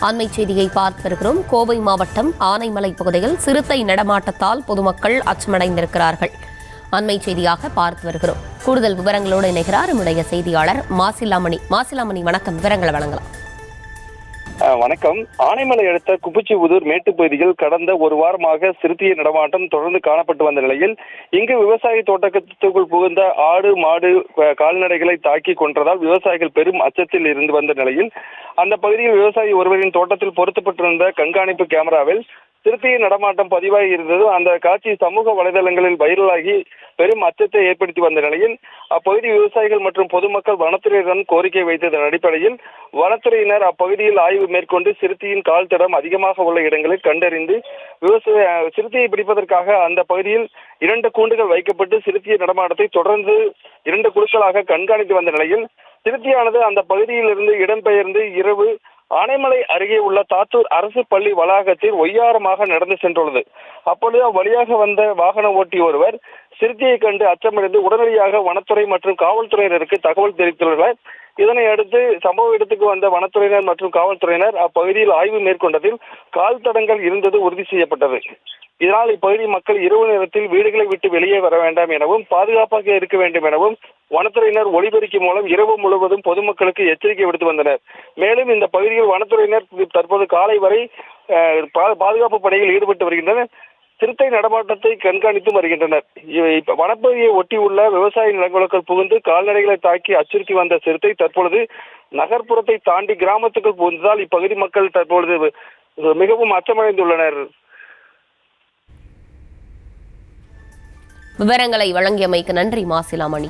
அண்மை செய்தியை பார்த்து வருகிறோம். கோவை மாவட்டம் ஆனைமலை பகுதியில் சிறுத்தை நடமாட்டத்தால் பொதுமக்கள் அச்சமடைந்திருக்கிறார்கள். அண்மை செய்தியாக பார்த்து வருகிறோம். கூடுதல் விவரங்களோடு இணைகிறார் நம்முடைய செய்தியாளர் மாசிலாமணி. வணக்கம், விவரங்களை வழங்கலாம். வணக்கம். ஆனைமலை அடுத்த குப்புச்சிபுதூர் மேட்டுப்பகுதியில் கடந்த ஒரு வாரமாக சிறுத்தை நடமாட்டம் தொடர்ந்து காணப்பட்டு வந்த நிலையில் இங்கு விவசாய தோட்டத்துக்குள் புகுந்த ஆடு மாடு கால்நடைகளை தாக்கி கொன்றதால் விவசாயிகள் பெரும் அச்சத்தில் இருந்து வந்த நிலையில் அந்த பகுதியில் விவசாயி ஒருவரின் தோட்டத்தில் பொருத்தப்பட்டிருந்த கண்காணிப்பு கேமராவில் சிறுத்தையின் நடமாட்டம் பதிவாகி இருந்தது. அந்த காட்சி சமூக வலைதளங்களில் வைரலாகி பெரும் அச்சத்தை ஏற்படுத்தி வந்த நிலையில் அப்பகுதி விவசாயிகள் மற்றும் பொதுமக்கள் வனத்துறையிடம் கோரிக்கை வைத்ததன் அடிப்படையில் வனத்துறையினர் அப்பகுதியில் ஆய்வு மேற்கொண்டு சிறுத்தையின் கால் தடம் அதிகமாக உள்ள இடங்களை கண்டறிந்து சிறுத்தையை பிடிப்பதற்காக அந்த பகுதியில் 2 கூண்டுகள் வைக்கப்பட்டு சிறுத்தை நடமாட்டத்தை தொடர்ந்து 2 குழுக்களாக கண்காணித்து வந்த நிலையில் சிறுத்தையானது அந்த பகுதியில் இருந்து இடம்பெயர்ந்து இரவு ஆனைமலை அருகே உள்ள தாத்தூர் அரசு பள்ளி வளாகத்தில் ஒய்யாரமாக நடந்து சென்றுள்ளது. அப்பொழுது அவ்வழியாக வந்த வாகன ஓட்டி ஒருவர் சிறுத்தையை கண்டு அச்சமடைந்து உடனடியாக வனத்துறை மற்றும் காவல்துறையினருக்கு தகவல் தெரிவித்துள்ளனர். இதனை அடுத்து சம்பவ இடத்துக்கு வந்த வனத்துறையினர் மற்றும் காவல்துறையினர் அப்பகுதியில் ஆய்வு மேற்கொண்டதில் கால் தடங்கள் இருந்தது உறுதி செய்யப்பட்டது. இதனால் இப்பகுதி மக்கள் இரவு நேரத்தில் வீடுகளை விட்டு வெளியே வர வேண்டாம் எனவும் பாதுகாப்பாக இருக்க வேண்டும் எனவும் வனத்துறையினர் ஒலிபெருக்கி மூலம் இரவு முழுவதும் பொதுமக்களுக்கு எச்சரிக்கை விடுத்து வந்தனர். மேலும் இந்த பகுதியில் வனத்துறையினர் தற்போது காலை வரை பாதுகாப்பு பணியில் ஈடுபட்டு வருகின்றனர். சிறுத்தை நடமாட்டத்தை கண்காணித்து வருகின்றனர். வனப்பகுதியை ஒட்டி உள்ள விவசாய நிலங்களுக்குள் புகுந்து கால்நடைகளை தாக்கி அச்சுறுத்தி வந்த சிறுத்தை தற்பொழுது நகர்ப்புறத்தை தாண்டி கிராமத்துக்குள் புகுந்ததால் இப்பகுதி மக்கள் தற்பொழுது மிகவும் அச்சமடைந்துள்ளனர். விவரங்களை வழங்கியமைக்கு நன்றி மாசிலாமணி.